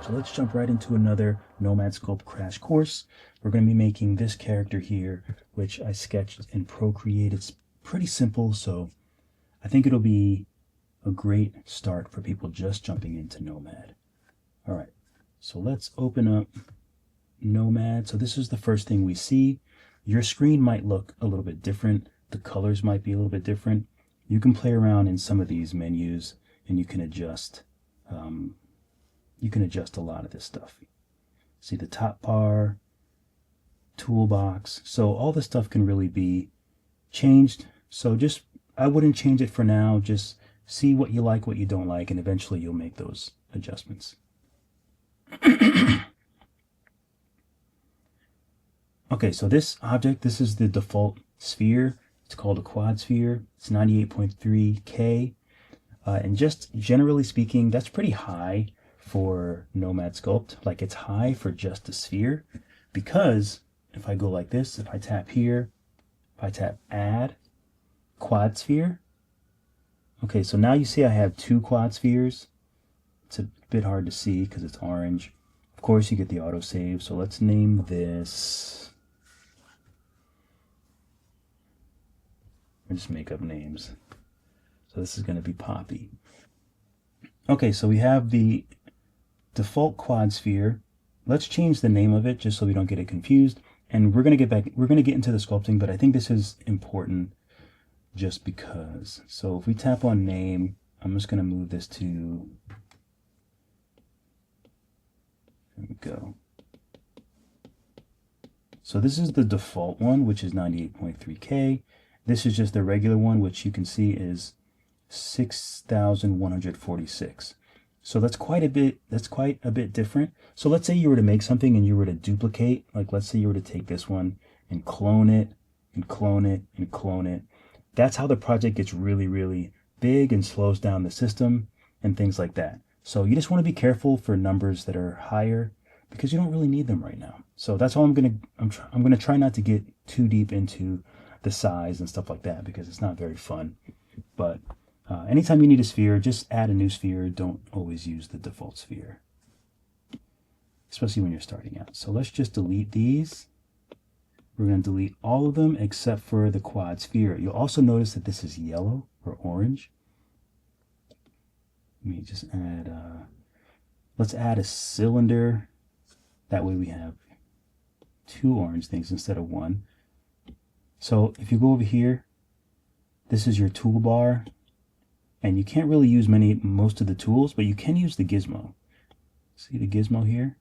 So let's jump right into another Nomad Sculpt crash course. We're going to be making this character here, which I sketched in Procreate. It's pretty simple, so I think it'll be a great start for people just jumping into Nomad. All right, so let's open up Nomad. So this is the first thing we see. Your screen might look a little bit different. The colors might be a little bit different. You can play around in some of these menus and you can adjust a lot of this stuff. See the top bar, toolbox. So all this stuff can really be changed. So I wouldn't change it for now. Just see what you like, what you don't like, and eventually you'll make those adjustments. Okay, so this object, this is the default sphere. It's called a quad sphere. It's 98.3K. And just generally speaking, that's pretty high for Nomad Sculpt. Like, it's high for just a sphere, because if I go like this, if I tap here, if I tap add quad sphere, okay, so now you see I have two quad spheres. It's a bit hard to see because it's orange. Of course, you get the autosave, so let's name this, or just make up names. So this is going to be Poppy. Okay, so we have the default quad sphere. Let's change the name of it just so we don't get it confused. And we're going to get into the sculpting, but I think this is important just because. So if we tap on name, I'm just going to move this to, there we go. So this is the default one, which is 98.3K. This is just the regular one, which you can see is 6,146. So that's quite a bit different. So let's say you were to make something and you were to duplicate, like let's say you were to take this one and clone it and clone it and clone it. That's how the project gets really, really big and slows down the system and things like that. So you just want to be careful for numbers that are higher because you don't really need them right now. So that's all I'm going to try not to get too deep into the size and stuff like that because it's not very fun. But anytime you need a sphere, just add a new sphere. Don't always use the default sphere, especially when you're starting out. So let's just delete these. We're going to delete all of them except for the quad sphere. You'll also notice that this is yellow or orange. Let me just add, let's add a cylinder. That way we have two orange things instead of one. So if you go over here, this is your toolbar. And you can't really use most of the tools, but you can use the Gizmo. See the Gizmo here?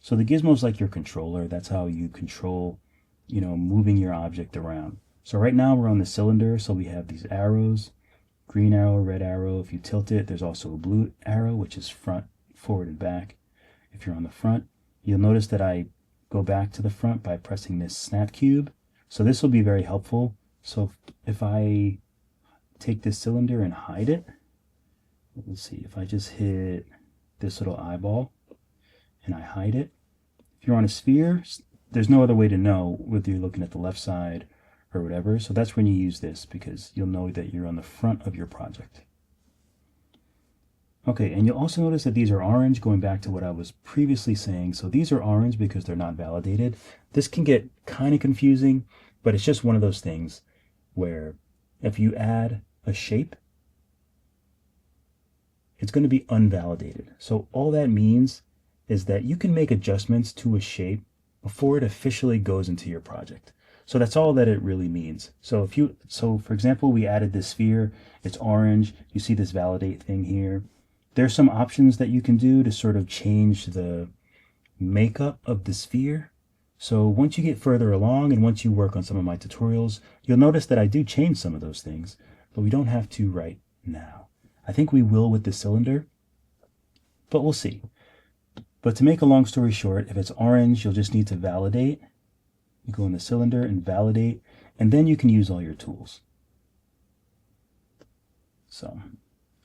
So the Gizmo is like your controller. That's how you control, moving your object around. So right now we're on the cylinder, so we have these arrows, green arrow, red arrow. If you tilt it, there's also a blue arrow, which is front, forward, and back. If you're on the front, you'll notice that I go back to the front by pressing this snap cube. So this will be very helpful. So if I take this cylinder and hide it, let's see, if I just hit this little eyeball and I hide it, if you're on a sphere, there's no other way to know whether you're looking at the left side or whatever. So that's when you use this, because you'll know that you're on the front of your project. Okay, and you'll also notice that these are orange, going back to what I was previously saying. So these are orange because they're not validated. This can get kind of confusing, but it's just one of those things where if you add a shape, it's going to be unvalidated. So all that means is that you can make adjustments to a shape before it officially goes into your project. So that's all that it really means. So for example, we added this sphere, it's orange, you see this validate thing here. There's some options that you can do to sort of change the makeup of the sphere. So once you get further along and once you work on some of my tutorials, you'll notice that I do change some of those things, but we don't have to right now. I think we will with the cylinder, but we'll see. But to make a long story short, if it's orange, you'll just need to validate. You go in the cylinder and validate, and then you can use all your tools. So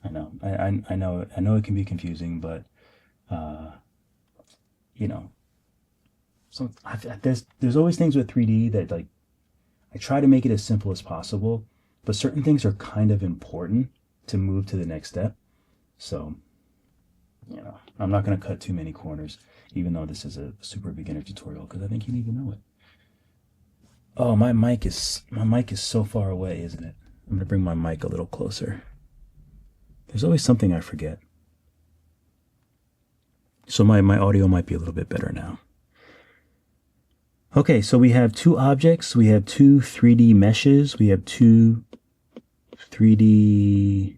I know it can be confusing, but so there's always things with 3D that, like, I try to make it as simple as possible, but certain things are kind of important to move to the next step. So, I'm not going to cut too many corners, even though this is a super beginner tutorial, because I think you need to know it. Oh, my mic is so far away, isn't it? I'm going to bring my mic a little closer. There's always something I forget. So my audio might be a little bit better now. Okay, so we have two objects. We have two 3D meshes. We have two 3D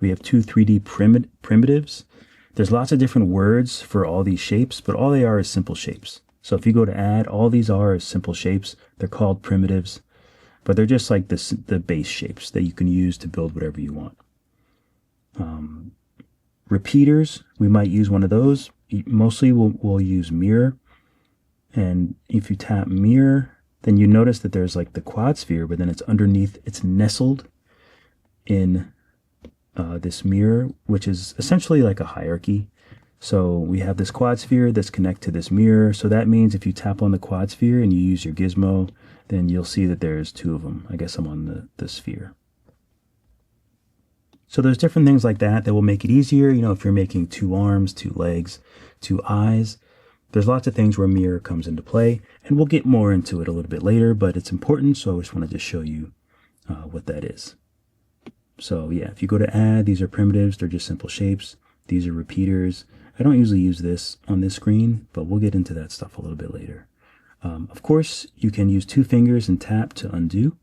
we have two 3D primitives. There's lots of different words for all these shapes, but all they are is simple shapes. So if you go to add, all these are is simple shapes. They're called primitives, but they're just like the base shapes that you can use to build whatever you want. Repeaters, we might use one of those. Mostly we'll use mirror. And if you tap mirror, then you notice that there's like the quad sphere, but then it's underneath, it's nestled in this mirror, which is essentially like a hierarchy. So we have this quad sphere that's connected to this mirror. So that means if you tap on the quad sphere and you use your gizmo, then you'll see that there's two of them. I guess I'm on the sphere. So there's different things like that that will make it easier. You know, if you're making two arms, two legs, two eyes, there's lots of things where mirror comes into play, and we'll get more into it a little bit later, but it's important. So I just wanted to show you what that is. So yeah, if you go to add, these are primitives. They're just simple shapes. These are repeaters. I don't usually use this on this screen, but we'll get into that stuff a little bit later. Of course, you can use two fingers and tap to undo.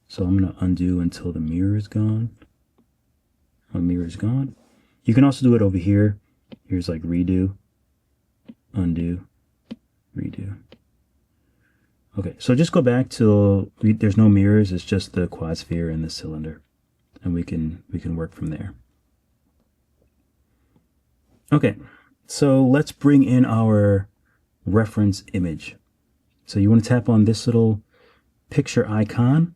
So I'm going to undo until the mirror is gone. When mirror is gone. You can also do it over here. Here's like redo, undo, redo. Okay, so just go back till there's no mirrors. It's just the quad sphere and the cylinder, and we can work from there. Okay, so let's bring in our reference image. So you want to tap on this little picture icon.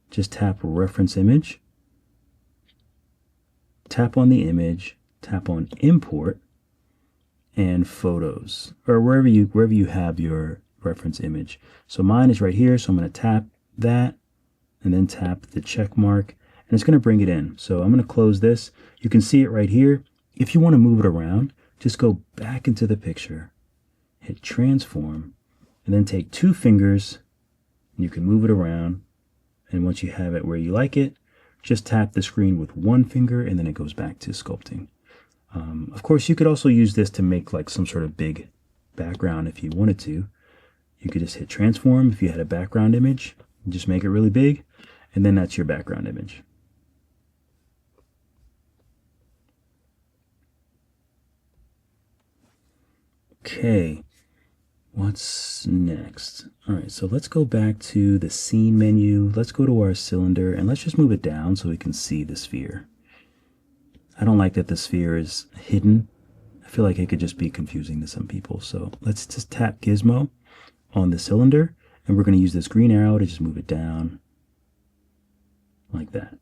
Just tap reference image. Tap on the image. Tap on import and photos, or wherever you have your reference image. So mine is right here, so I'm going to tap that and then tap the check mark, and it's going to bring it in. So I'm going to close this. You can see it right here. If you want to move it around, just go back into the picture, hit transform, and then take two fingers and you can move it around. And once you have it where you like it, just tap the screen with one finger and then it goes back to sculpting. Of course, you could also use this to make like some sort of big background if you wanted to. You could just hit transform if you had a background image, just make it really big, and then that's your background image. Okay, what's next? All right, so let's go back to the scene menu. Let's go to our cylinder and let's just move it down so we can see the sphere. I don't like that the sphere is hidden. I feel like it could just be confusing to some people. So let's just tap Gizmo on the cylinder, and we're going to use this green arrow to just move it down like that.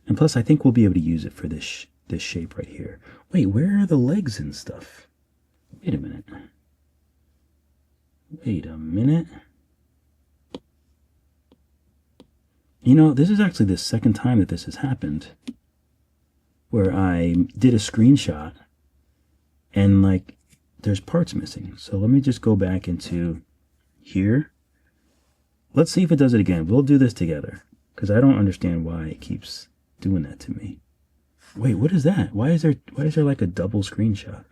And plus, I think we'll be able to use it for this shape right here. Wait, where are the legs and stuff? Wait a minute. Wait a minute. You know, this is actually the second time that this has happened, where I did a screenshot and like there's parts missing. So let me just go back into here. Let's see if it does it again. We'll do this together because I don't understand why it keeps doing that to me. Wait, what is that? Why is there like a double screenshot?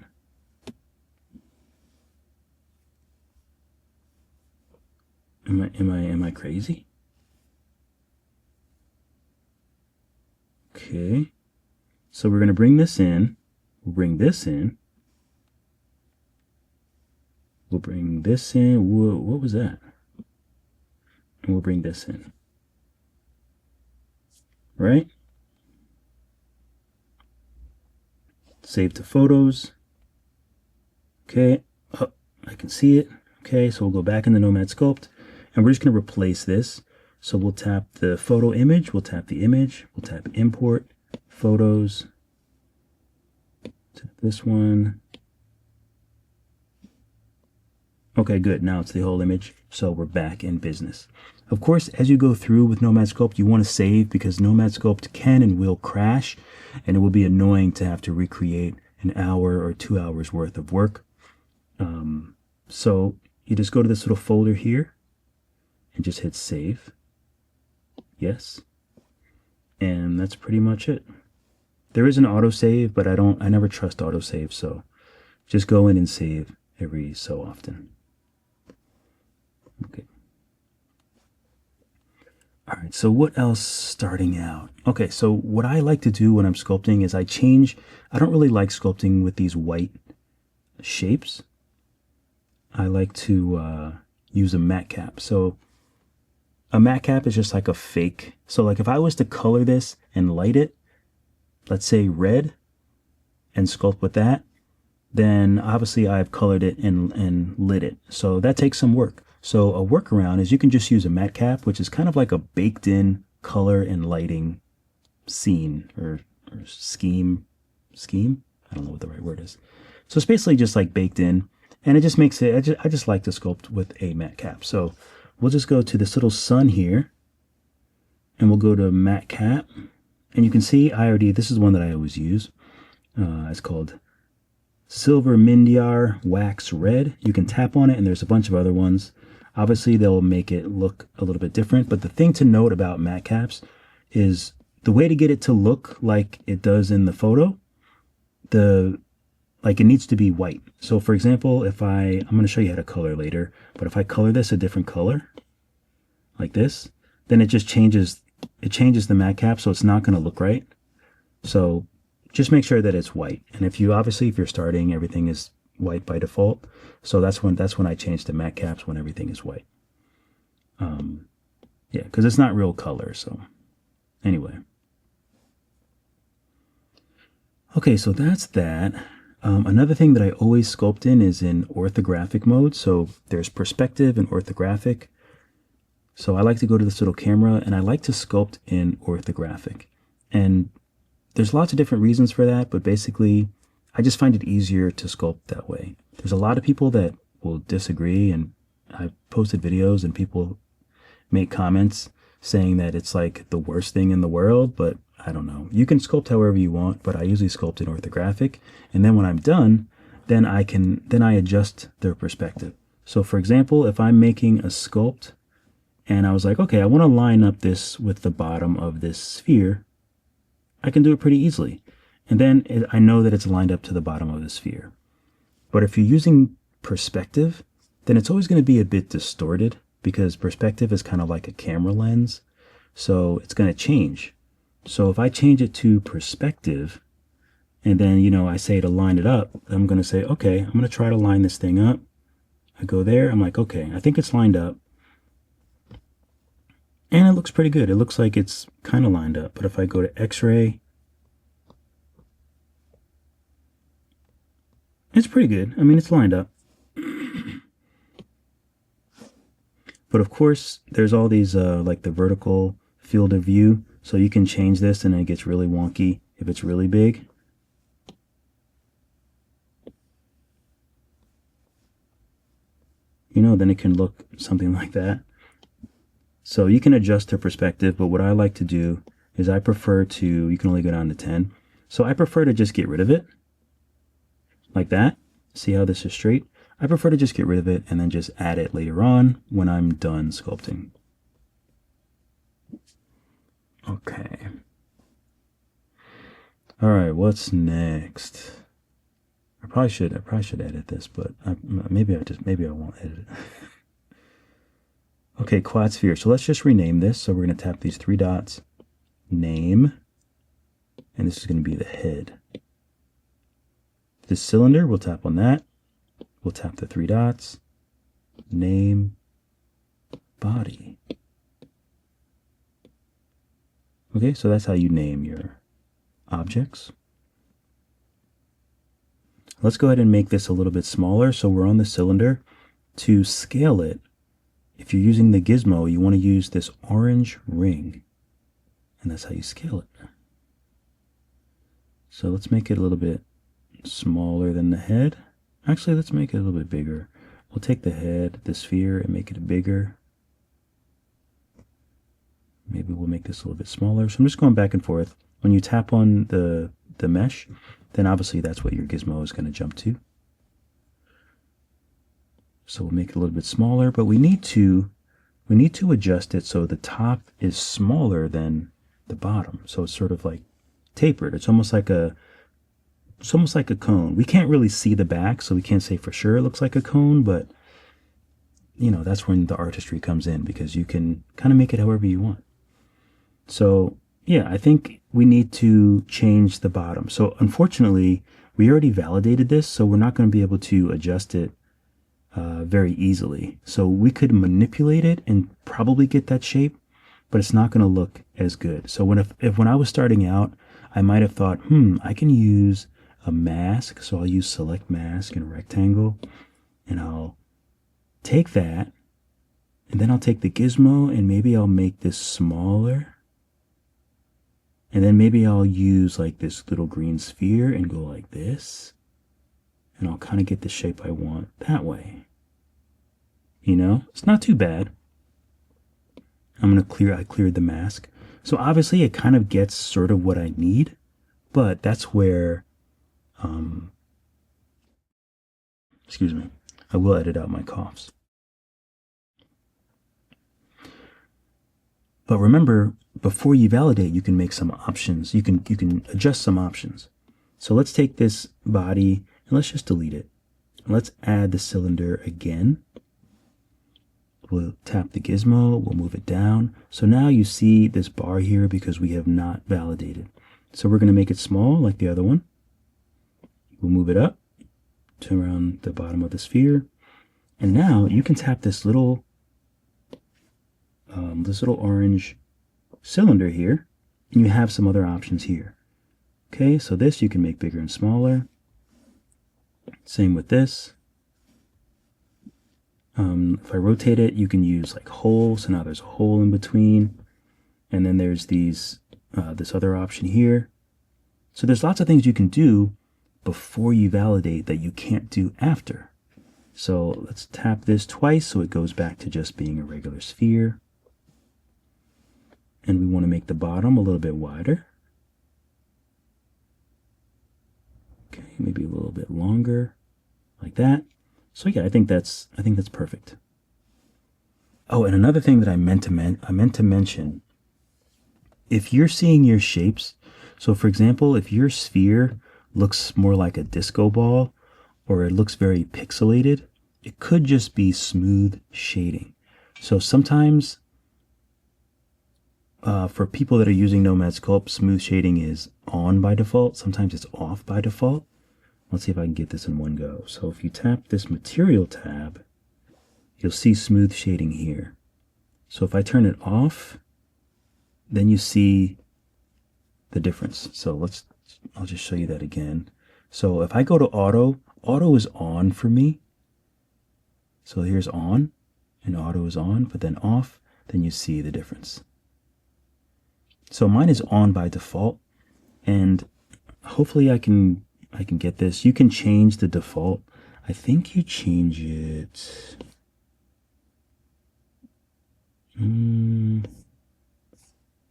Am I crazy? Okay. So we're going to bring this in. We'll bring this in. We'll bring this in. Whoa, what was that? And we'll bring this in. Right? Save to photos. Okay. Oh, I can see it. Okay, so we'll go back in the Nomad Sculpt, and we're just going to replace this. So we'll tap the photo image. We'll tap the image. We'll tap import, photos. Tap this one. Okay, good. Now it's the whole image. So we're back in business. Of course, as you go through with Nomad Sculpt, you want to save because Nomad Sculpt can and will crash, and it will be annoying to have to recreate an hour or 2 hours worth of work. So you just go to this little folder here and just hit save. Yes. And that's pretty much it. There is an autosave, but I never trust autosave, so just go in and save every so often. Okay. All right, so what else starting out? Okay, so what I like to do when I'm sculpting is I don't really like sculpting with these white shapes. I like to use a matte cap. So a matte cap is just like a fake. So like if I was to color this and light it, let's say red, and sculpt with that, then obviously I've colored it and lit it. So that takes some work. So a workaround is you can just use a matte cap, which is kind of like a baked in color and lighting scene or scheme. I don't know what the right word is. So it's basically just like baked in, and it just makes it, I just like to sculpt with a matte cap. So we'll just go to this little sun here and we'll go to matte cap, and you can see this is one that I always use. It's called Silver Mindyar Wax Red. You can tap on it and there's a bunch of other ones. Obviously they'll make it look a little bit different, but the thing to note about matte caps is the way to get it to look like it does in the photo, it needs to be white. So for example, I'm going to show you how to color later, but if I color this a different color, like this, then it just changes the matte cap, so it's not going to look right. So just make sure that it's white. And if you're starting, everything is white by default. So that's when I change to matte caps, when everything is white. Yeah, because it's not real color. So anyway. Okay, so that's that. Another thing that I always sculpt in is in orthographic mode. So there's perspective and orthographic. So I like to go to this little camera and I like to sculpt in orthographic. And there's lots of different reasons for that, but basically I just find it easier to sculpt that way. There's a lot of people that will disagree, and I've posted videos and people make comments saying that it's like the worst thing in the world, but I don't know. You can sculpt however you want, but I usually sculpt in orthographic, and then when I'm done, then I adjust their perspective. So for example, if I'm making a sculpt and I was like, okay, I want to line up this with the bottom of this sphere, I can do it pretty easily. And then I know that it's lined up to the bottom of the sphere. But if you're using perspective, then it's always going to be a bit distorted because perspective is kind of like a camera lens. So it's going to change. So if I change it to perspective and then, I say to line it up, I'm going to say, okay, I'm going to try to line this thing up. I go there. I'm like, okay, I think it's lined up. And it looks pretty good. It looks like it's kind of lined up. But if I go to X-ray, it's pretty good. I mean, it's lined up. But of course, there's all these, like the vertical field of view. So you can change this and it gets really wonky if it's really big. Then it can look something like that. So you can adjust to perspective, but what I like to do is you can only go down to 10. So I prefer to just get rid of it like that. See how this is straight? I prefer to just get rid of it and then just add it later on when I'm done sculpting. Okay. All right, what's next? I probably should edit this, but maybe I won't edit it. Okay, quad sphere. So let's just rename this. So we're going to tap these 3 dots, name, and this is going to be the head. This cylinder, we'll tap on that. We'll tap the 3 dots, name, body. Okay, so that's how you name your objects. Let's go ahead and make this a little bit smaller. So we're on the cylinder. To scale it, if you're using the Gizmo, you want to use this orange ring. And that's how you scale it. So let's make it a little bit smaller than the head. Actually, let's make it a little bit bigger. We'll take the head, the sphere, and make it bigger. Maybe we'll make this a little bit smaller. So I'm just going back and forth. When you tap on the mesh, then obviously that's what your gizmo is going to jump to. So we'll make it a little bit smaller, but we need to adjust it so the top is smaller than the bottom. So it's sort of like tapered. It's almost like a cone. We can't really see the back, so we can't say for sure it looks like a cone, but you know, that's when the artistry comes in, because you can kind of make it however you want. So yeah, I think we need to change the bottom. So unfortunately, we already validated this, so we're not going to be able to adjust it very easily. So we could manipulate it and probably get that shape, but it's not going to look as good. So when I was starting out, I might have thought, I can use a mask. So I'll use select mask and rectangle, and I'll take that, and then I'll take the gizmo and maybe I'll make this smaller. And then maybe I'll use like this little green sphere and go like this. And I'll kind of get the shape I want that way. You know, it's not too bad. I cleared the mask. So obviously it kind of gets sort of what I need, but that's where, excuse me, I will edit out my coughs. But remember, before you validate, you can make some options. You can adjust some options. So let's take this body and let's just delete it. Let's add the cylinder again. We'll tap the gizmo, we'll move it down. So now you see this bar here because we have not validated. So we're going to make it small like the other one. We'll move it up to around the bottom of the sphere. And now you can tap this little orange cylinder here, and you have some other options here. Okay, so this you can make bigger and smaller. Same with this. If I rotate it, you can use like holes. So now there's a hole in between, and then there's these this other option here. So there's lots of things you can do before you validate that you can't do after. So let's tap this twice so it goes back to just being a regular sphere. And we want to make the bottom a little bit wider. Okay, maybe a little bit longer, like that. So yeah, I think that's perfect. Oh, and another thing that I meant to mention, if you're seeing your shapes, so for example, if your sphere looks more like a disco ball, or it looks very pixelated, it could just be smooth shading. So sometimes for people that are using Nomad Sculpt, smooth shading is on by default. Sometimes it's off by default. Let's see if I can get this in one go. So if you tap this material tab, you'll see smooth shading here. So if I turn it off, then you see the difference. So I'll just show you that again. So if I go to auto, auto is on for me. So here's on, and auto is on, but then off, then you see the difference. So mine is on by default, and hopefully I can get this. You can change the default. I think you change it.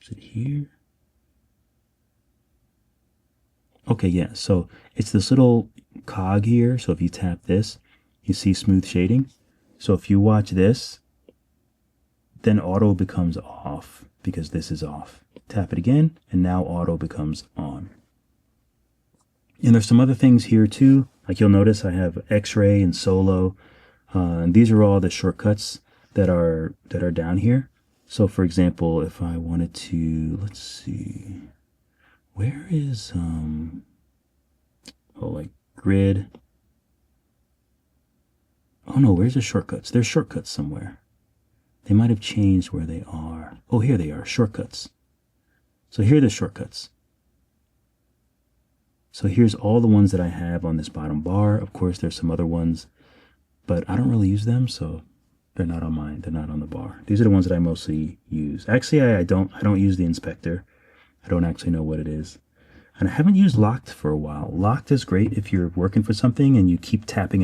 Is it here? Okay, yeah. So it's this little cog here. So if you tap this, you see smooth shading. So if you watch this, then auto becomes off because this is off. Tap it again, and now auto becomes on. And there's some other things here too. Like you'll notice I have X-ray and solo. And these are all the shortcuts that are down here. So for example, if I wanted to, let's see, where is like grid. Oh no, where's the shortcuts? There's shortcuts somewhere. They might have changed where they are. Oh, here they are, shortcuts. So here are the shortcuts. So here's all the ones that I have on this bottom bar. Of course, there's some other ones, but I don't really use them, so they're not on mine. They're not on the bar. These are the ones that I mostly use. Actually, I don't use the inspector. I don't actually know what it is. And I haven't used locked for a while. Locked is great if you're working for something and you keep tapping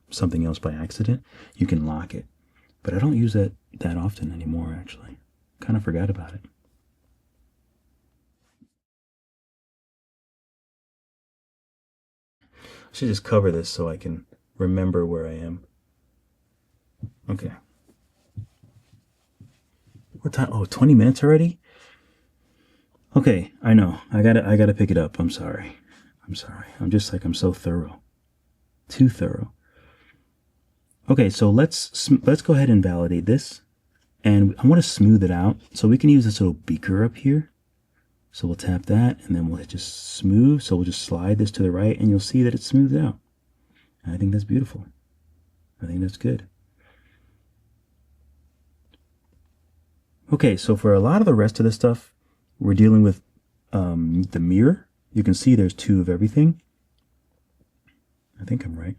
something else by accident. You can lock it. But I don't use that often anymore, actually. Kind of forgot about it. I should just cover this so I can remember where I am. Okay. What time? Oh, 20 minutes already? Okay, I know. I gotta pick it up. I'm sorry. I'm sorry. I'm just like, I'm so thorough. Too thorough. Okay, so let's go ahead and validate this. And I want to smooth it out. So we can use this little beaker up here. So we'll tap that and then we'll hit just smooth. So we'll just slide this to the right and you'll see that it's smoothed out. And I think that's beautiful. I think that's good. Okay, so for a lot of the rest of the stuff, we're dealing with the mirror. You can see there's 2 of everything. I think I'm right.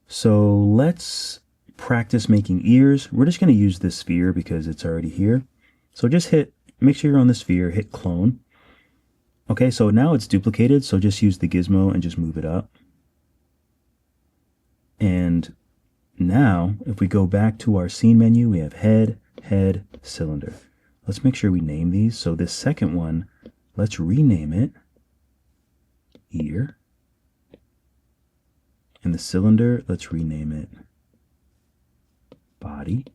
So let's practice making ears. We're just going to use this sphere because it's already here. So just make sure you're on the sphere, hit clone. Okay, so now it's duplicated, so just use the gizmo and just move it up. And now, if we go back to our scene menu, we have head, head, cylinder. Let's make sure we name these. So this second one, let's rename it ear. And the cylinder, let's rename it body.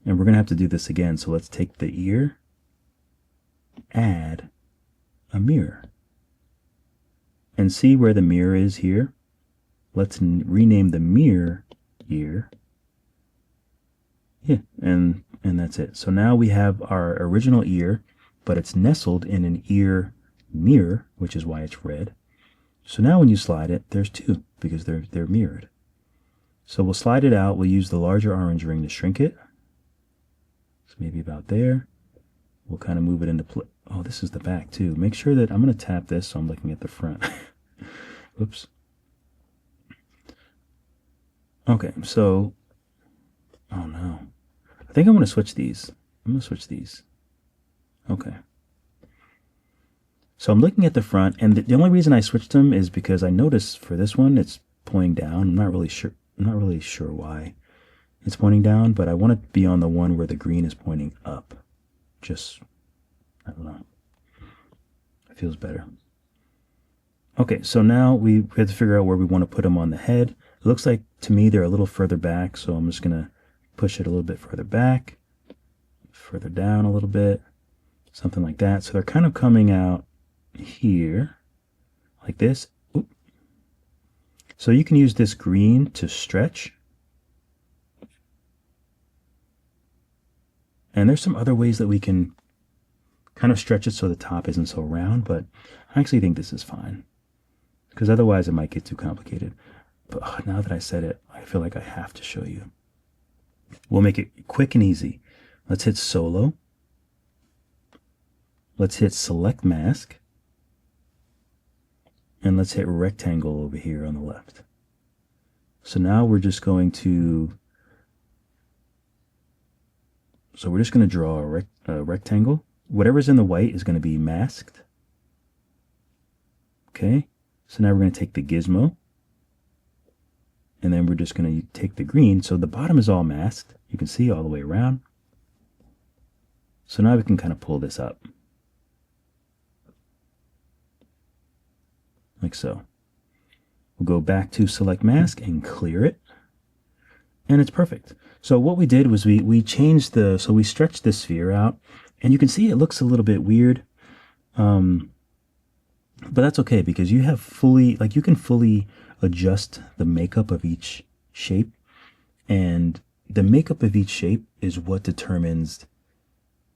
And we're going to have to do this again. So let's take the ear, add a mirror. And see where the mirror is here? Let's rename the mirror ear. Yeah, and that's it. So now we have our original ear, but it's nestled in an ear mirror, which is why it's red. So now when you slide it, there's 2 because they're mirrored. So we'll slide it out. We'll use the larger orange ring to shrink it. So maybe about there. We'll kind of move it into place. Oh, this is the back too. Make sure that I'm going to tap this so I'm looking at the front. Oops. Okay, so, oh no. I think I'm going to switch these. I'm going to switch these. Okay. So I'm looking at the front, and the only reason I switched them is because I noticed for this one it's pointing down. I'm not really sure why it's pointing down, but I want to be on the one where the green is pointing up. Just, I don't know. It feels better. Okay, so now we have to figure out where we want to put them on the head. It looks like to me they're a little further back, so I'm just gonna push it a little bit further back, further down a little bit, something like that. So they're kind of coming out here like this. Oop. So you can use this green to stretch. And there's some other ways that we can kind of stretch it so the top isn't so round, but I actually think this is fine because otherwise it might get too complicated. But now that I said it, I feel like I have to show you. We'll make it quick and easy. Let's hit solo. Let's hit select mask. And let's hit rectangle over here on the left. So now we're just going to draw a rectangle. Whatever's in the white is going to be masked. Okay, so now we're going to take the gizmo. And then we're just going to take the green. So the bottom is all masked. You can see all the way around. So now we can kind of pull this up. Like so. We'll go back to select mask and clear it. And it's perfect. So what we did was we changed so we stretched the sphere out. And you can see it looks a little bit weird. But that's okay because you have you can fully adjust the makeup of each shape. And the makeup of each shape is what determines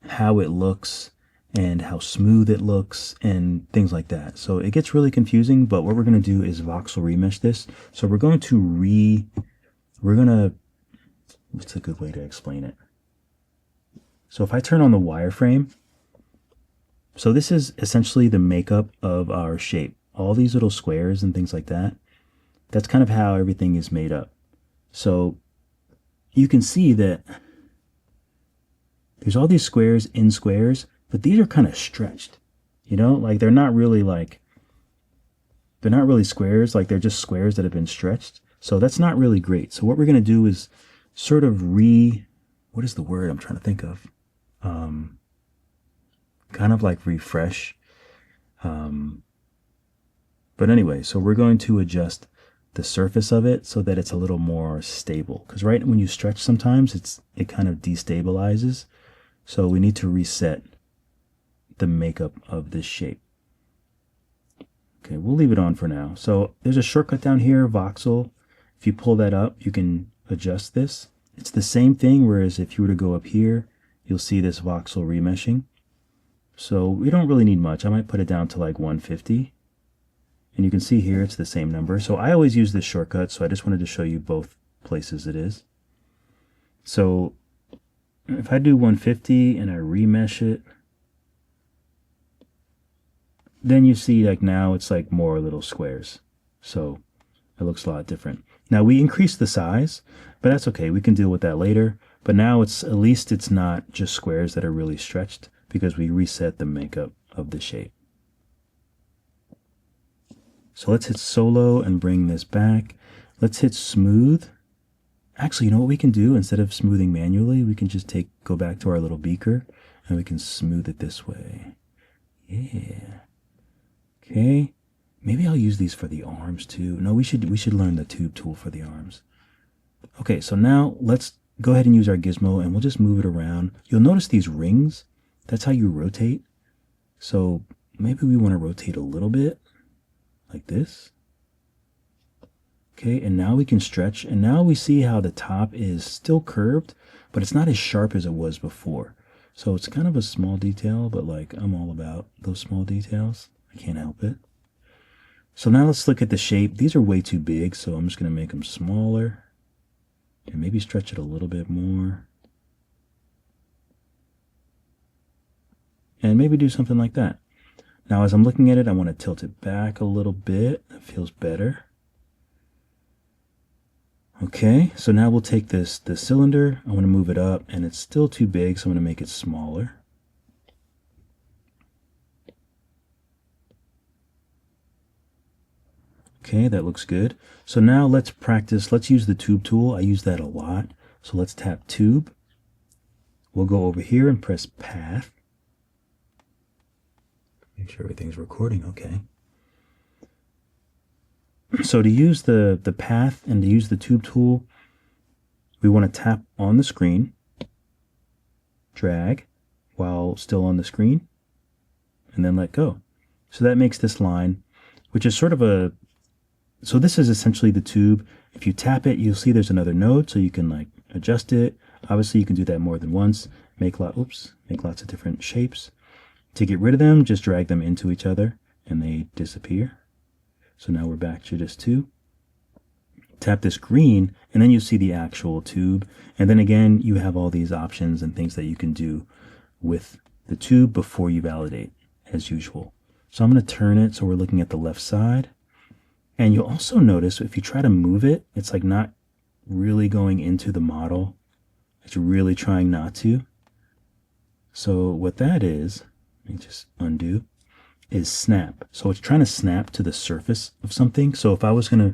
how it looks and how smooth it looks and things like that. So it gets really confusing, but what we're going to do is voxel remesh this. So we're going to what's a good way to explain it? So if I turn on the wireframe, so this is essentially the makeup of our shape. All these little squares and things like that, that's kind of how everything is made up. So you can see that there's all these squares in squares, but these are kind of stretched, you know, like they're not really squares, like they're just squares that have been stretched. So that's not really great. So what we're going to do is sort of what is the word I'm trying to think of? Kind of like refresh But anyway, so we're going to adjust the surface of it so that it's a little more stable. Because right when you stretch sometimes it kind of destabilizes. So we need to reset the makeup of this shape. Okay, we'll leave it on for now. So there's a shortcut down here, voxel. If you pull that up, you can adjust this. It's the same thing, whereas if you were to go up here, you'll see this voxel remeshing. So we don't really need much. I might put it down to like 150. And you can see here it's the same number. So I always use this shortcut, so I just wanted to show you both places it is. So if I do 150 and I remesh it, then you see like now it's like more little squares. So it looks a lot different. Now we increased the size, but that's okay. We can deal with that later. But now it's at least it's not just squares that are really stretched because we reset the makeup of the shape. So let's hit solo and bring this back. Let's hit smooth. Actually, you know what we can do? Instead of smoothing manually, we can just go back to our little beaker and we can smooth it this way. Yeah. Okay. Maybe I'll use these for the arms too. No, we should learn the tube tool for the arms. Okay, so now let's go ahead and use our gizmo and we'll just move it around. You'll notice these rings. That's how you rotate. So maybe we want to rotate a little bit like this. Okay, and now we can stretch, and now we see how the top is still curved, but it's not as sharp as it was before. So it's kind of a small detail, but like I'm all about those small details. I can't help it. So now let's look at the shape. These are way too big, so I'm just going to make them smaller and maybe stretch it a little bit more. And maybe do something like that. Now, as I'm looking at it, I want to tilt it back a little bit. It feels better. Okay, so now we'll take the cylinder. I want to move it up, and it's still too big, so I'm going to make it smaller. Okay, that looks good. So now let's practice. Let's use the tube tool. I use that a lot. So let's tap tube. We'll go over here and press path. Make sure everything's recording, okay. So to use the path and to use the tube tool, we want to tap on the screen, drag while still on the screen, and then let go. So that makes this line, which is sort of so this is essentially the tube. If you tap it, you'll see there's another node, so you can like adjust it. Obviously, you can do that more than once. Make lots of different shapes. To get rid of them, just drag them into each other and they disappear. So now we're back to just two. Tap this green and then you see the actual tube. And then again, you have all these options and things that you can do with the tube before you validate as usual. So I'm going to turn it so we're looking at the left side. And you'll also notice if you try to move it, it's like not really going into the model. It's really trying not to. So what that is, let me just undo, is snap. So it's trying to snap to the surface of something. So if I was trying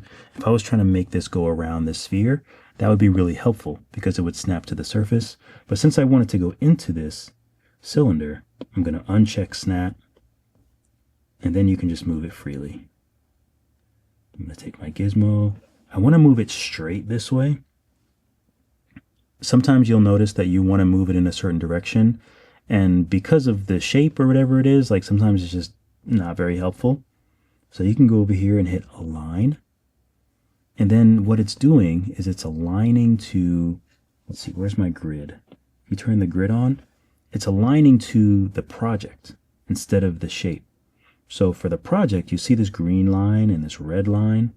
to make this go around this sphere, that would be really helpful because it would snap to the surface. But since I want it to go into this cylinder, I'm going to uncheck snap, and then you can just move it freely. I'm going to take my gizmo. I want to move it straight this way. Sometimes you'll notice that you want to move it in a certain direction, and because of the shape or whatever it is, like sometimes it's just not very helpful. So you can go over here and hit align. And then what it's doing is it's aligning to, let's see, where's my grid? If you turn the grid on, it's aligning to the project instead of the shape. So for the project, you see this green line and this red line.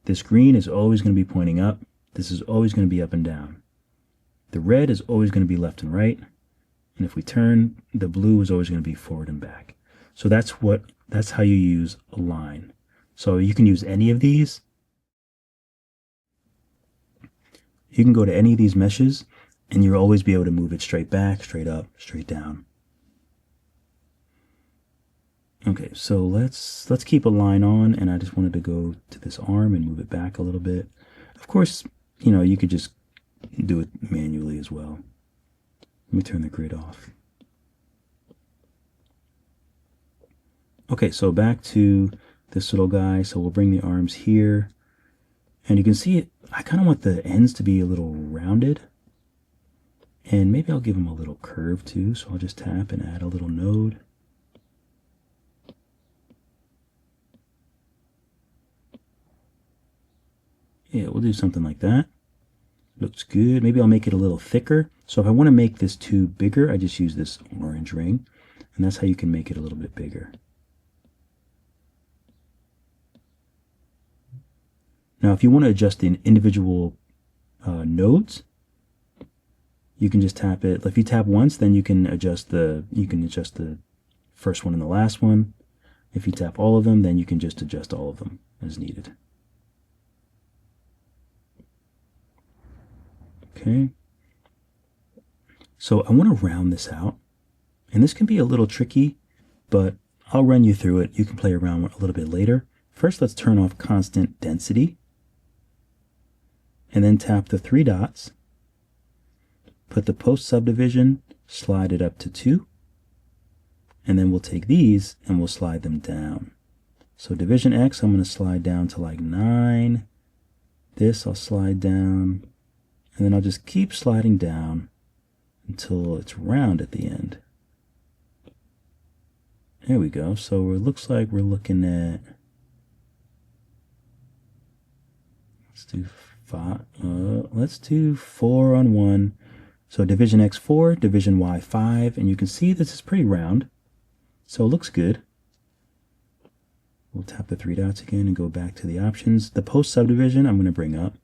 This green is always going to be pointing up. This is always going to be up and down. The red is always going to be left and right. And if we turn, the blue is always going to be forward and back. So that's how you use align. So you can use any of these. You can go to any of these meshes and you'll always be able to move it straight back, straight up, straight down. Okay, so let's keep a line on, and I just wanted to go to this arm and move it back a little bit. Of course, you could just do it manually as well. Let me turn the grid off. Okay, so back to this little guy. So we'll bring the arms here. And you can see it, I kind of want the ends to be a little rounded. And maybe I'll give them a little curve too. So I'll just tap and add a little node. Yeah, we'll do something like that. Looks good. Maybe I'll make it a little thicker. So if I want to make this tube bigger, I just use this orange ring. And that's how you can make it a little bit bigger. Now, if you want to adjust the individual nodes, you can just tap it. If you tap once, then you can adjust the first one and the last one. If you tap all of them, then you can just adjust all of them as needed. Okay. So I want to round this out. And this can be a little tricky, but I'll run you through it. You can play around a little bit later. First, let's turn off constant density. And then tap the 3 dots. Put the post subdivision, slide it up to 2. And then we'll take these and we'll slide them down. So division X, I'm going to slide down to like 9. This I'll slide down. And then I'll just keep sliding down until it's round at the end. There we go. So it looks like we're looking at, let's do 4 on 1. So division X 4, division Y 5, and you can see this is pretty round. So it looks good. We'll tap the 3 dots again and go back to the options. The post subdivision I'm going to bring up.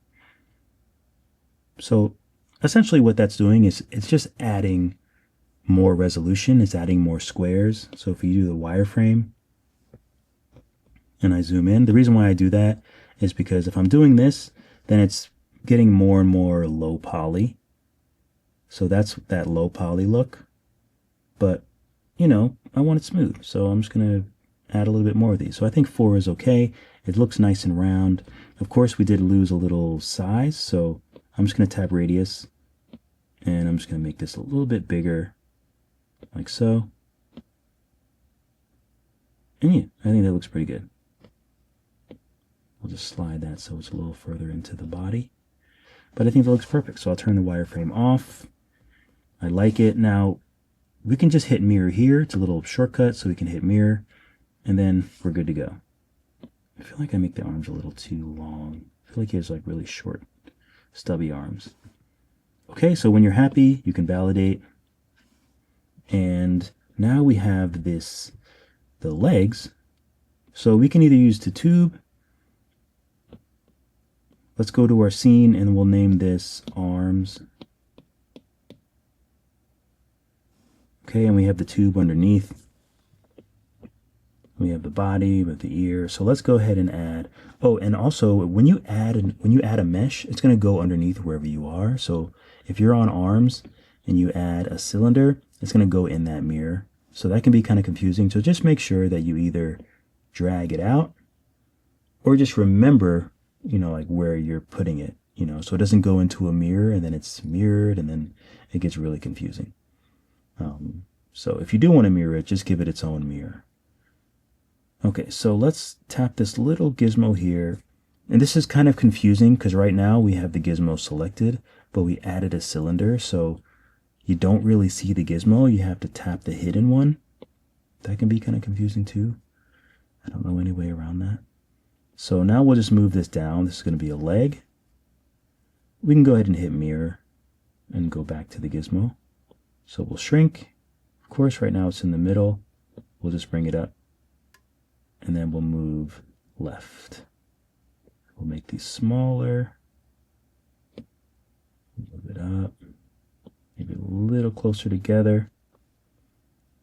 So essentially what that's doing is it's just adding more resolution. It's adding more squares. So if you do the wireframe and I zoom in, the reason why I do that is because if I'm doing this, then it's getting more and more low poly. So that's that low poly look. But, you know, I want it smooth. So I'm just going to add a little bit more of these. So I think 4 is okay. It looks nice and round. Of course, we did lose a little size. So I'm just going to tap radius. And I'm just going to make this a little bit bigger. Like so. And yeah, I think that looks pretty good. We'll just slide that so it's a little further into the body. But I think that looks perfect. So I'll turn the wireframe off. I like it. Now, we can just hit mirror here. It's a little shortcut, so we can hit mirror. And then we're good to go. I feel like I make the arms a little too long. I feel like he has like really short, stubby arms. Okay, so when you're happy, you can validate. And now we have the legs. So we can either use the tube. Let's go to our scene and we'll name this arms. Okay, and we have the tube underneath. We have the body with the ear. So let's go ahead and add. Oh, and also when you add a mesh, it's going to go underneath wherever you are. So if you're on arms and you add a cylinder, it's going to go in that mirror. So that can be kind of confusing. So just make sure that you either drag it out or just remember, you know, like where you're putting it, you know, so it doesn't go into a mirror and then it's mirrored and then it gets really confusing. So if you do want to mirror it, just give it its own mirror. Okay, so let's tap this little gizmo here. And this is kind of confusing because right now we have the gizmo selected, but we added a cylinder. So you don't really see the gizmo. You have to tap the hidden one. That can be kind of confusing too. I don't know any way around that. So now we'll just move this down. This is going to be a leg. We can go ahead and hit mirror and go back to the gizmo. So we'll shrink. Of course, right now it's in the middle. We'll just bring it up. And then we'll move left. We'll make these smaller. Move it up. Maybe a little closer together.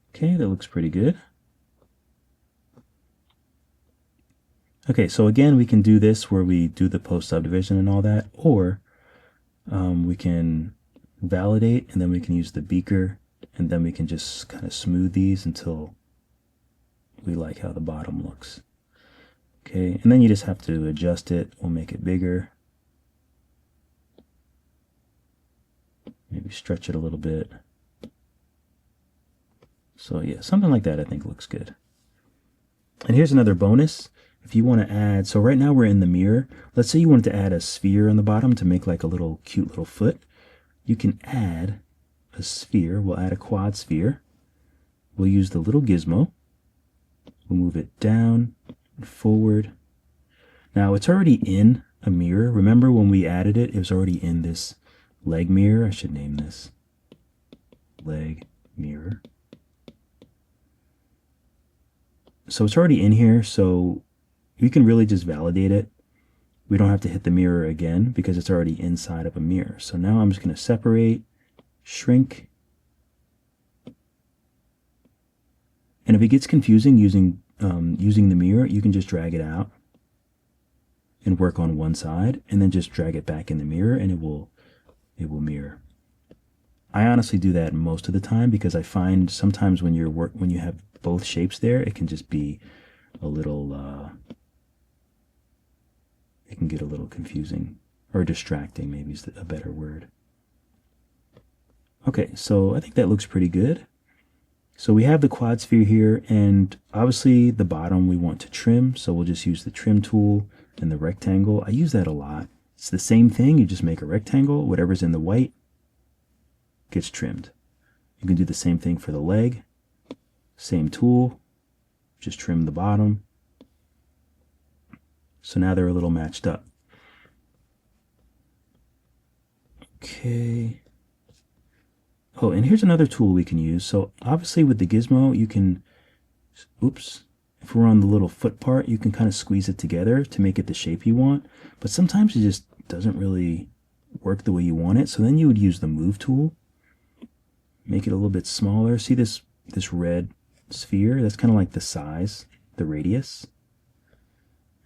Okay, that looks pretty good. Okay, so again, we can do this where we do the post subdivision and all that, or we can validate and then we can use the beaker and then we can just kind of smooth these until we like how the bottom looks. Okay, and then you just have to adjust it. We'll make it bigger. Maybe stretch it a little bit. So yeah, something like that I think looks good. And here's another bonus. if you want to add, so right now we're in the mirror. Let's say you wanted to add a sphere on the bottom to make like a little cute little foot. You can add a sphere. We'll add a quad sphere. We'll use the little gizmo. We'll move it down and forward. Now it's already in a mirror. Remember when we added it, it was already in this leg mirror. I should name this leg mirror. So it's already in here, so we can really just validate it. We don't have to hit the mirror again because it's already inside of a mirror. So now I'm just going to separate, shrink. And if it gets confusing using the mirror, you can just drag it out and work on one side, and then just drag it back in the mirror, and it will mirror. I honestly do that most of the time because I find sometimes when you have both shapes there, it can just be a little it can get a little confusing or distracting, maybe is a better word. Okay, so I think that looks pretty good. So we have the quad sphere here, and obviously the bottom we want to trim, so we'll just use the trim tool and the rectangle. I use that a lot. It's the same thing, you just make a rectangle, whatever's in the white gets trimmed. You can do the same thing for the leg. Same tool, just trim the bottom. So now they're a little matched up. Okay. Oh, and here's another tool we can use. So obviously with the gizmo, you can, oops, if we're on the little foot part, you can kind of squeeze it together to make it the shape you want. But sometimes it just doesn't really work the way you want it. So then you would use the move tool, make it a little bit smaller. See this red sphere? That's kind of like the size, the radius.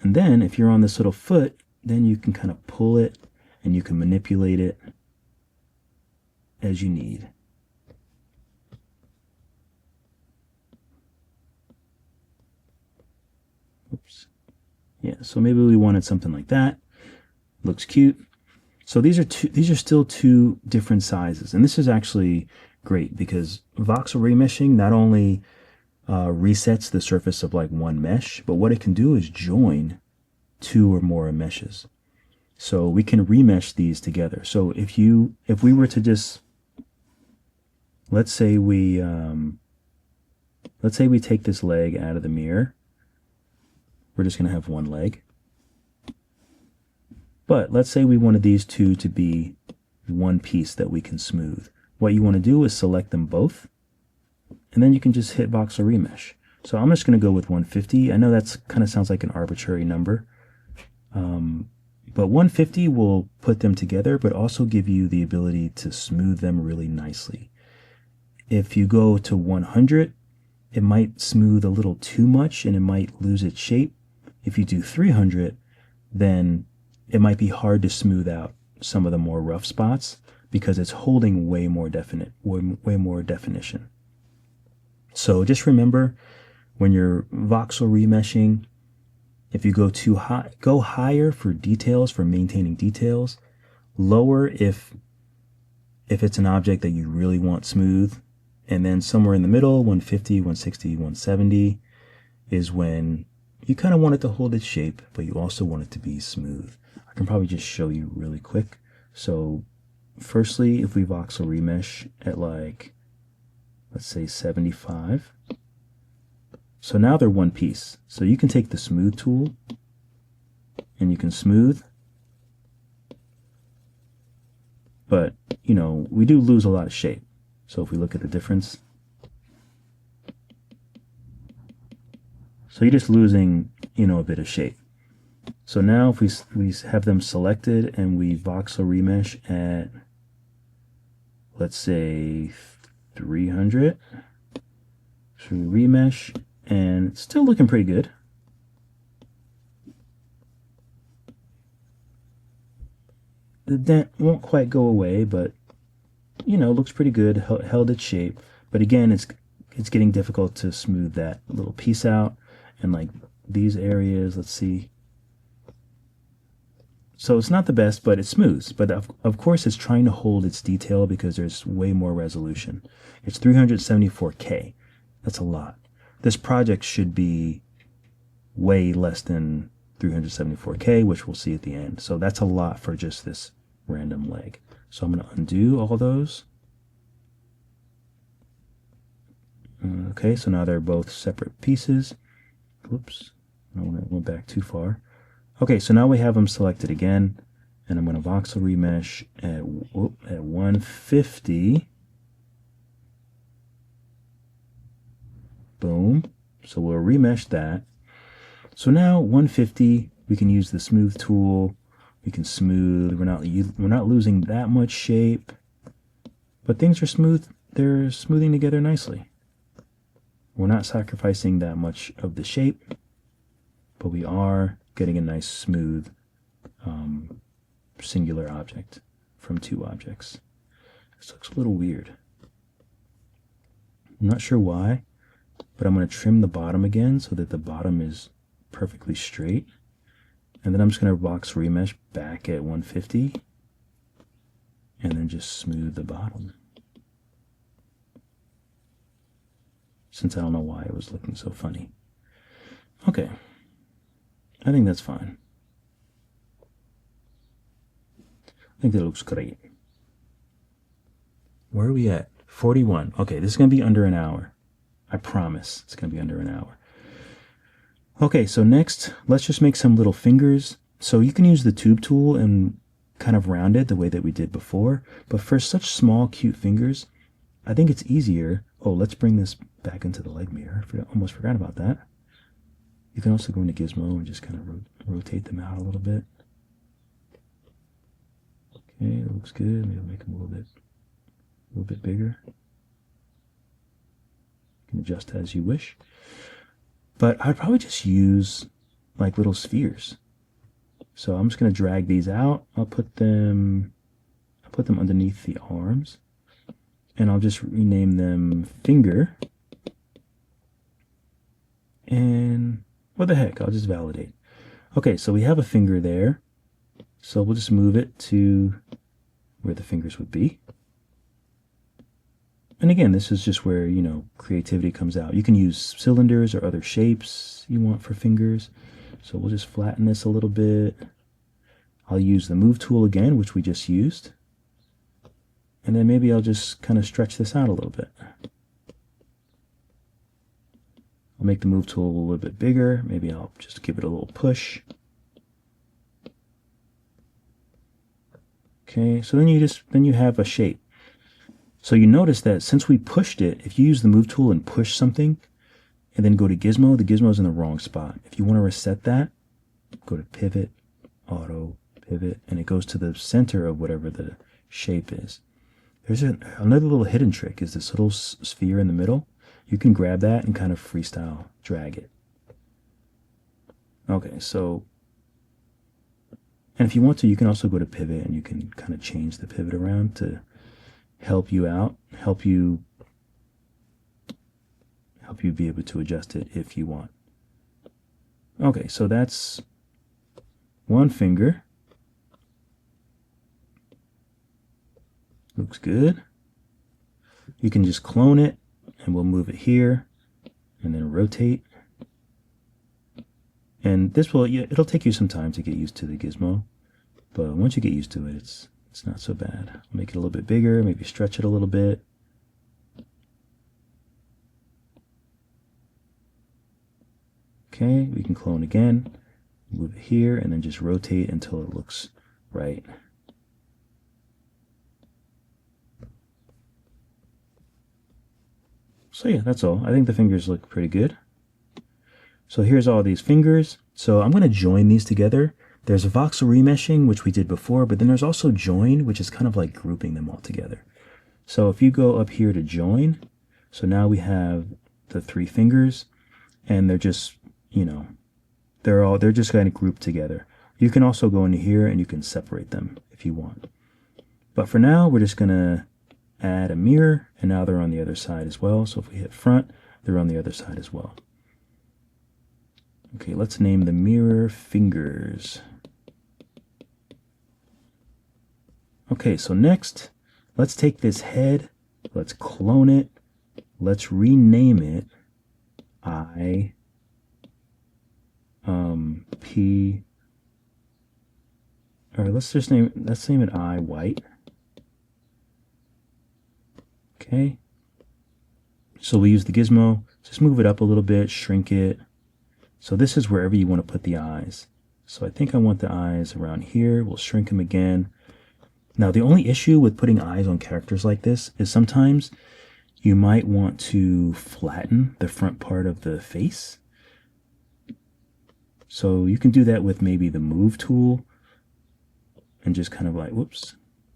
And then if you're on this little foot, then you can kind of pull it and you can manipulate it as you need. Oops. Yeah, so maybe we wanted something like that. Looks cute. So these are still two different sizes, and this is actually great because voxel remeshing not only resets the surface of like one mesh, but what it can do is join two or more meshes. So we can remesh these together. So if we were to just, let's say we take this leg out of the mirror. We're just going to have one leg. But let's say we wanted these two to be one piece that we can smooth. What you want to do is select them both, and then you can just hit voxel remesh. So I'm just going to go with 150. I know that's kind of sounds like an arbitrary number, but 150 will put them together, but also give you the ability to smooth them really nicely. If you go to 100, it might smooth a little too much and it might lose its shape. If you do 300, then it might be hard to smooth out some of the more rough spots because it's holding way more definition. So just remember, when you're voxel remeshing, if you go too high, go higher for details, for maintaining details, lower if it's an object that you really want smooth, and then somewhere in the middle, 150, 160, 170 is when you kind of want it to hold its shape, but you also want it to be smooth. I can probably just show you really quick. So firstly, if we voxel remesh at like, let's say 75. So now they're one piece. So you can take the smooth tool and you can smooth. But, you know, we do lose a lot of shape. So if we look at the difference, so you're just losing, you know, a bit of shape. So now if we have them selected and we voxel remesh at, let's say 300, so we remesh, and it's still looking pretty good. The dent won't quite go away, but you know, looks pretty good, held its shape. But again, it's getting difficult to smooth that little piece out, and like these areas, let's see. So it's not the best, but it smooths. But of course, it's trying to hold its detail because there's way more resolution. It's 374K. That's a lot. This project should be way less than 374K, which we'll see at the end. So that's a lot for just this random leg. So I'm going to undo all those. Okay, so now they're both separate pieces. Whoops, I went back too far. Okay, so now we have them selected again, and I'm going to voxel remesh at 150. Boom. So we'll remesh that. So now 150, we can use the smooth tool. We can smooth. We're not losing that much shape, but things are smooth. They're smoothing together nicely. We're not sacrificing that much of the shape, but we are getting a nice smooth singular object from two objects. This looks a little weird. I'm not sure why, but I'm going to trim the bottom again so that the bottom is perfectly straight. And then I'm just going to box remesh back at 150 and then just smooth the bottom. Since I don't know why it was looking so funny. Okay, I think that's fine. I think that looks great. Where are we at? 41. Okay, this is going to be under an hour. I promise it's going to be under an hour. Okay, so next, let's just make some little fingers. So you can use the tube tool and kind of round it the way that we did before. But for such small, cute fingers, I think it's easier. Oh, let's bring this back into the leg mirror. I almost forgot about that. You can also go into Gizmo and just kind of rotate them out a little bit. Okay, that looks good. Maybe I'll make them a little bit bigger. You can adjust as you wish. But I'd probably just use like little spheres. So I'm just going to drag these out. I'll put them underneath the arms. And I'll just rename them finger. And what the heck, I'll just validate. Okay, so we have a finger there. So we'll just move it to where the fingers would be. And again, this is just where, you know, creativity comes out. You can use cylinders or other shapes you want for fingers. So we'll just flatten this a little bit. I'll use the move tool again, which we just used. And then maybe I'll just kind of stretch this out a little bit. I'll make the move tool a little bit bigger. Maybe I'll just give it a little push. Okay, so then you have a shape. So you notice that since we pushed it, if you use the move tool and push something, and then go to Gizmo, the Gizmo's in the wrong spot. If you want to reset that, go to Pivot, Auto, Pivot, and it goes to the center of whatever the shape is. There's another little hidden trick, is this little sphere in the middle. You can grab that and kind of freestyle drag it. Okay, so, and if you want to, you can also go to Pivot and you can kind of change the pivot around to help you out, help you be able to adjust it if you want. Okay, so that's one finger. Looks good. You can just clone it and we'll move it here and then rotate. And this will, it'll take you some time to get used to the Gizmo, but once you get used to it, it's not so bad. I'll make it a little bit bigger, maybe stretch it a little bit. Okay, we can clone again, move it here, and then just rotate until it looks right. So yeah, that's all. I think the fingers look pretty good. So here's all these fingers. So I'm going to join these together. There's a voxel remeshing, which we did before, but then there's also join, which is kind of like grouping them all together. So if you go up here to join, so now we have the three fingers, and they're just, you know, they're just kind of grouped together. You can also go into here and you can separate them if you want. But for now, we're just going to add a mirror, and now they're on the other side as well. So if we hit front, they're on the other side as well. Okay, let's name the mirror fingers. Okay, so next, let's take this head, let's clone it, let's rename it P. All right, let's name it eye white. Okay. So we use the gizmo, just move it up a little bit, shrink it. So this is wherever you want to put the eyes. So I think I want the eyes around here. We'll shrink them again. Now the only issue with putting eyes on characters like this is sometimes you might want to flatten the front part of the face. So you can do that with maybe the move tool and just kind of like, whoops,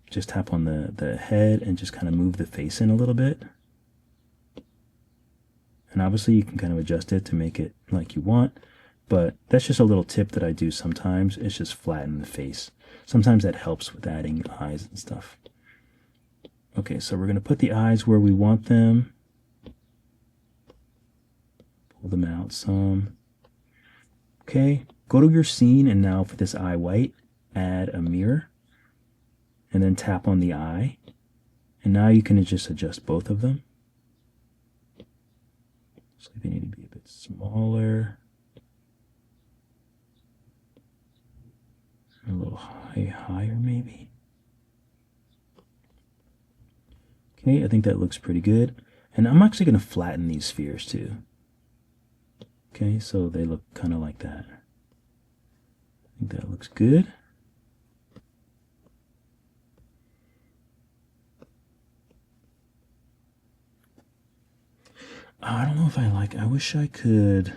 just tap on the head and just kind of move the face in a little bit. And obviously you can kind of adjust it to make it like you want, but that's just a little tip that I do sometimes. It's just flatten the face. Sometimes that helps with adding eyes and stuff. Okay, so we're going to put the eyes where we want them. Pull them out some. Okay, go to your scene, and now for this eye white, add a mirror. And then tap on the eye. And now you can just adjust both of them. So they need to be a bit smaller. A little higher maybe. Okay, I think that looks pretty good. And I'm actually going to flatten these spheres too. Okay, so they look kind of like that. I think that looks good. I don't know if I wish I could,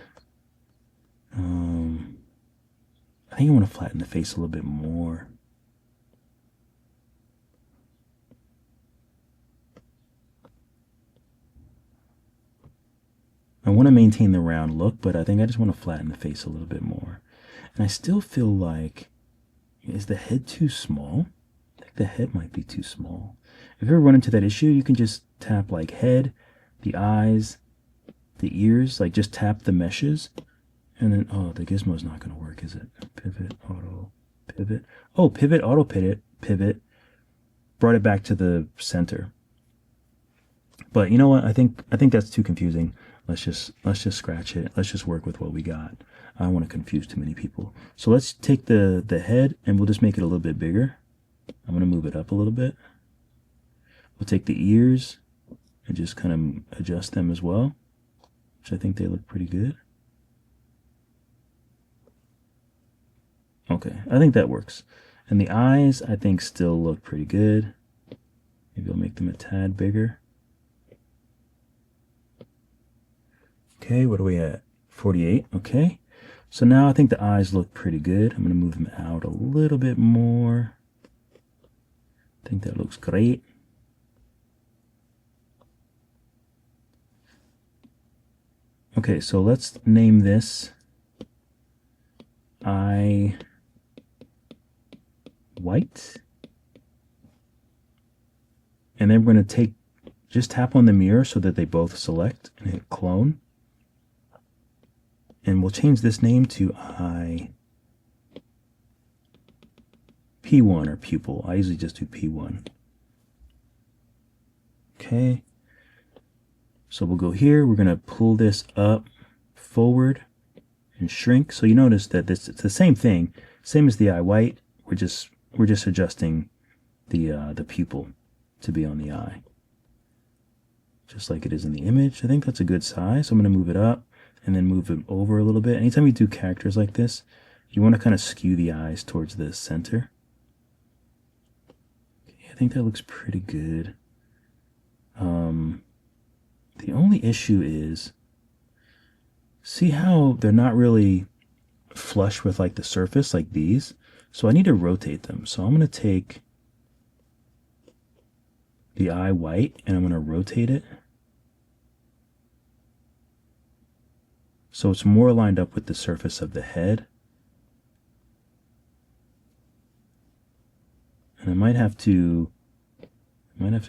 I think I want to flatten the face a little bit more. I want to maintain the round look, but I think I just want to flatten the face a little bit more. And I still feel like, is the head too small? I think the head might be too small. If you ever run into that issue, you can just tap like head, the eyes, the ears, like just tap the meshes. And then, oh, the gizmo's not going to work, is it? Pivot, auto, pivot. Oh, pivot, auto, pivot. Brought it back to the center. But you know what? I think that's too confusing. Let's just scratch it. Let's just work with what we got. I don't want to confuse too many people. So let's take the head and we'll just make it a little bit bigger. I'm going to move it up a little bit. We'll take the ears and just kind of adjust them as well, which I think they look pretty good. Okay, I think that works. And the eyes, I think, still look pretty good. Maybe I'll make them a tad bigger. Okay, what are we at? 48, okay. So now I think the eyes look pretty good. I'm going to move them out a little bit more. I think that looks great. Okay, so let's name this eye white. And then we're going to just tap on the mirror so that they both select and hit clone. And we'll change this name to eye P1 or pupil. I usually just do P1. Okay. So we'll go here. We're going to pull this up forward and shrink. So you notice that it's the same thing, same as the eye white. We're just adjusting the pupil to be on the eye, just like it is in the image. I think that's a good size. So I'm going to move it up and then move it over a little bit. Anytime you do characters like this, you want to kind of skew the eyes towards the center. Okay, I think that looks pretty good. The only issue is, see how they're not really flush with like the surface like these? So I need to rotate them. So I'm going to take the eye white and I'm going to rotate it so it's more lined up with the surface of the head. And I might have to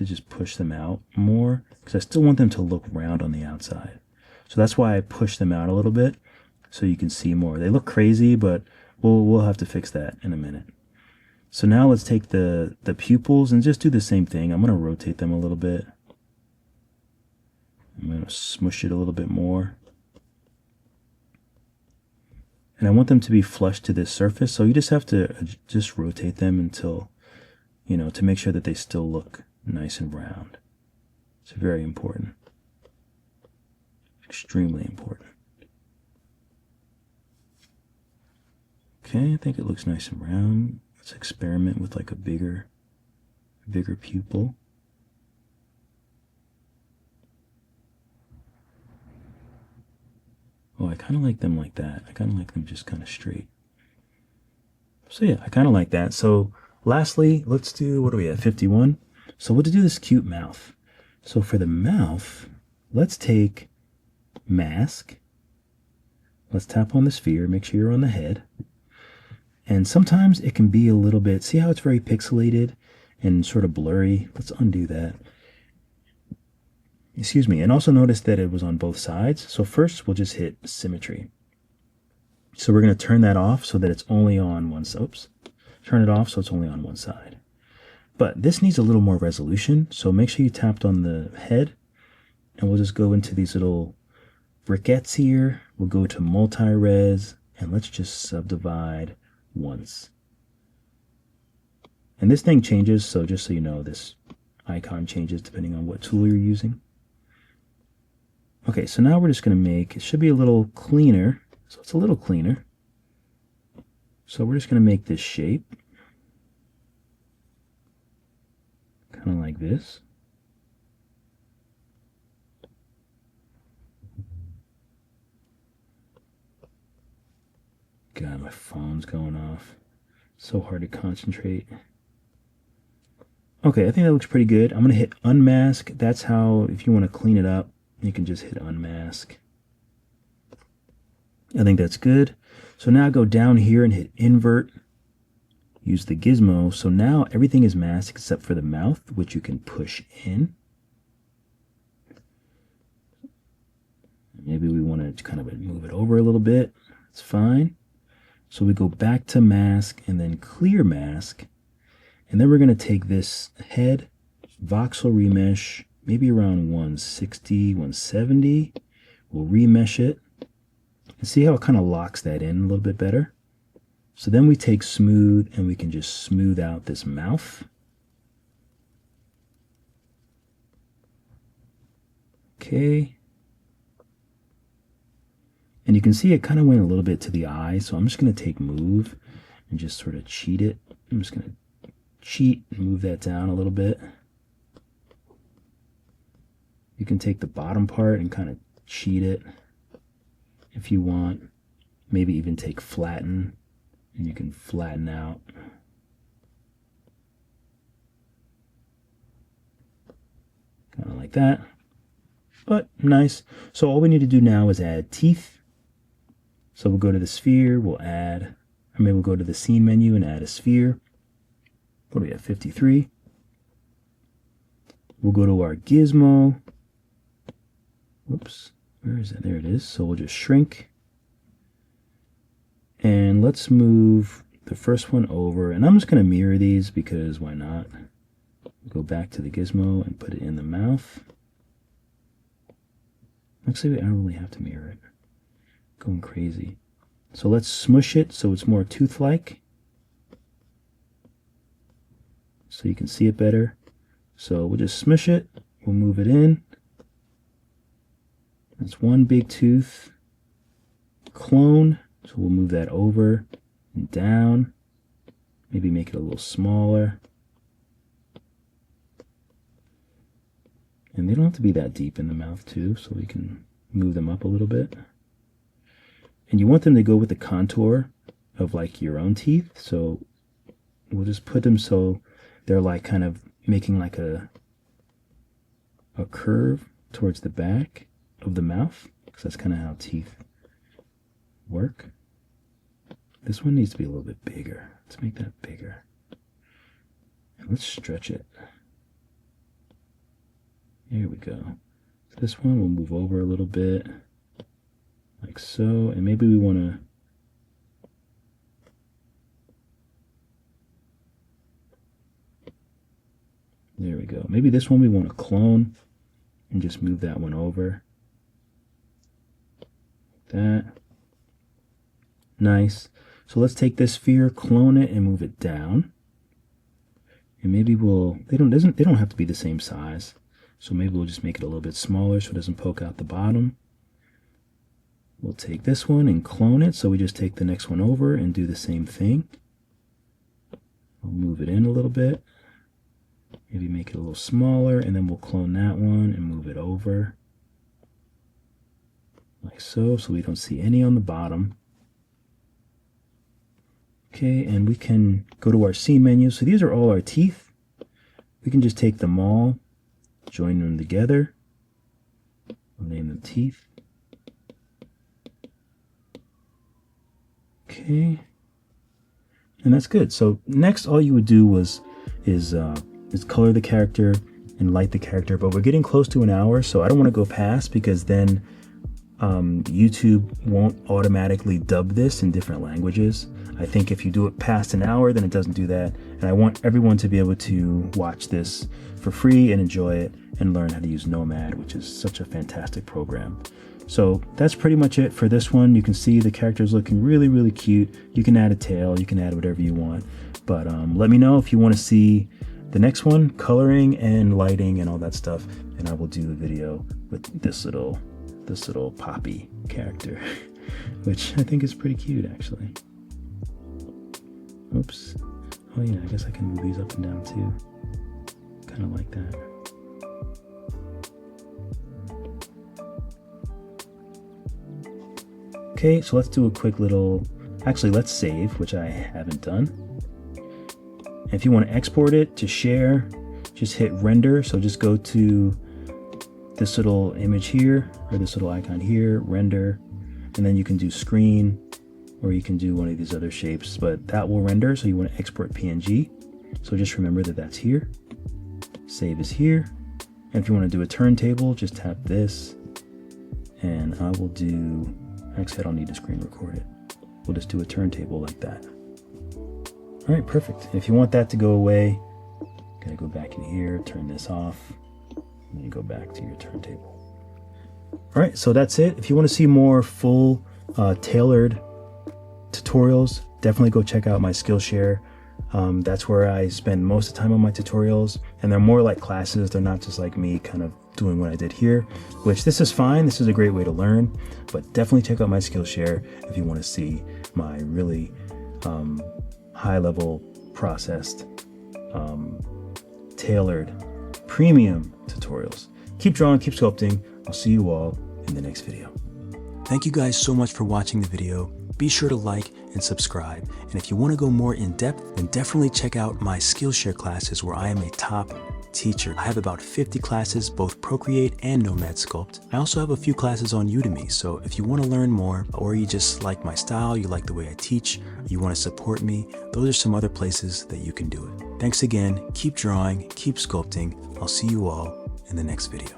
just push them out more because I still want them to look round on the outside. So that's why I push them out a little bit so you can see more. They look crazy, but we'll have to fix that in a minute. So now let's take the pupils and just do the same thing. I'm going to rotate them a little bit. I'm going to smush it a little bit more. And I want them to be flush to this surface, so you just have to just rotate them until, you know, to make sure that they still look nice and round. It's very important. Extremely important. Okay, I think it looks nice and round. Let's experiment with like a bigger pupil. Oh, I kind of like them like that. I kind of like them just kind of straight. So yeah, I kind of like that. So lastly, let's do, what are we at, 51? So we'll do this cute mouth. So for the mouth, let's take mask. Let's tap on the sphere, make sure you're on the head. And sometimes it can be a little bit, see how it's very pixelated and sort of blurry? Let's undo that. Excuse me. And also notice that it was on both sides. So first we'll just hit symmetry. So we're going to turn that off so that it's only on one side. Oops. Turn it off so it's only on one side. But this needs a little more resolution. So make sure you tapped on the head. And we'll just go into these little briquettes here. We'll go to multi-res. And let's just subdivide once. And this thing changes. So just so you know, this icon changes depending on what tool you're using. Okay, so now we're just going to make, it should be a little cleaner. So it's a little cleaner. So we're just going to make this shape. Kind of like this. God, my phone's going off. So hard to concentrate. Okay, I think that looks pretty good. I'm going to hit unmask. That's how, if you want to clean it up, you can just hit unmask. I think that's good. So now go down here and hit invert. Use the gizmo. So now everything is masked except for the mouth, which you can push in. Maybe we want to kind of move it over a little bit. It's fine. So we go back to mask and then clear mask. And then we're going to take this head, voxel remesh, maybe around 160, 170. We'll remesh it. And see how it kind of locks that in a little bit better? So then we take smooth and we can just smooth out this mouth. Okay. And you can see it kind of went a little bit to the eye, so I'm just going to take move and just sort of cheat it. I'm just going to cheat and move that down a little bit. You can take the bottom part and kind of cheat it if you want. Maybe even take flatten, and you can flatten out. Kind of like that. But nice. So all we need to do now is add teeth. So we'll go to the sphere, we'll add, we'll go to the scene menu and add a sphere. What do we have, 53? We'll go to our gizmo. Whoops, where is it? There it is. So we'll just shrink. And let's move the first one over. And I'm just going to mirror these because why not? Go back to the gizmo and put it in the mouth. Actually, I don't really have to mirror it. Going crazy. So let's smush it so it's more tooth-like. So you can see it better. So we'll just smush it. We'll move it in. That's one big tooth. Clone. So we'll move that over and down. Maybe make it a little smaller. And they don't have to be that deep in the mouth too, so we can move them up a little bit. And you want them to go with the contour of like your own teeth. So we'll just put them so they're like kind of making like a curve towards the back of the mouth, because that's kind of how teeth work. This one needs to be a little bit bigger. Let's make that bigger. And let's stretch it. Here we go. So this one will move over a little bit, like so, and maybe we want to there we go. Maybe this one we want to clone and just move that one over. Like that. Nice. So let's take this sphere, clone it, and move it down. And maybe they don't have to be the same size. So maybe we'll just make it a little bit smaller so it doesn't poke out the bottom. We'll take this one and clone it. So we just take the next one over and do the same thing. I'll move it in a little bit. Maybe make it a little smaller, and then we'll clone that one and move it over. Like so we don't see any on the bottom. Okay, and we can go to our scene menu. So these are all our teeth. We can just take them all, join them together. We'll name them teeth. Okay, and that's good. So next, all you would do is color the character and light the character, but we're getting close to an hour, so I don't want to go past, because then YouTube won't automatically dub this in different languages. I think if you do it past an hour, then it doesn't do that, and I want everyone to be able to watch this for free and enjoy it and learn how to use Nomad, which is such a fantastic program. So that's pretty much it for this one. You can see the character's looking really, really cute. You can add a tail, you can add whatever you want, but let me know if you want to see the next one, coloring and lighting and all that stuff, and I will do a video with this little Poppy character, which I think is pretty cute, actually. Oops. Oh yeah, I guess I can move these up and down too. Kind of like that. Okay, so let's do a quick little, actually let's save, which I haven't done. And if you want to export it to share, just hit render. So just go to this little image here, or this little icon here, render, and then you can do screen, or you can do one of these other shapes, but that will render. So you want to export PNG. So just remember that that's here. Save is here. And if you want to do a turntable, just tap this, and I will do, actually I don't need to screen record it. We'll just do a turntable like that. All right, perfect. And if you want that to go away, gotta go back in here, turn this off, and then go back to your turntable. All right, so that's it. If you want to see more full tailored tutorials, definitely go check out my Skillshare. That's where I spend most of the time on my tutorials, and they're more like classes. They're not just like me kind of doing what I did here, which this is fine. This is a great way to learn, but definitely check out my Skillshare if you want to see my really high level processed, tailored, premium tutorials. Keep drawing, keep sculpting. I'll see you all in the next video. Thank you guys so much for watching the video. Be sure to like and subscribe. And if you want to go more in depth, then definitely check out my Skillshare classes where I am a top teacher. I have about 50 classes, both Procreate and Nomad Sculpt. I also have a few classes on Udemy, so if you want to learn more, or you just like my style, you like the way I teach, or you want to support me, those are some other places that you can do it. Thanks again, keep drawing, keep sculpting. I'll see you all in the next video.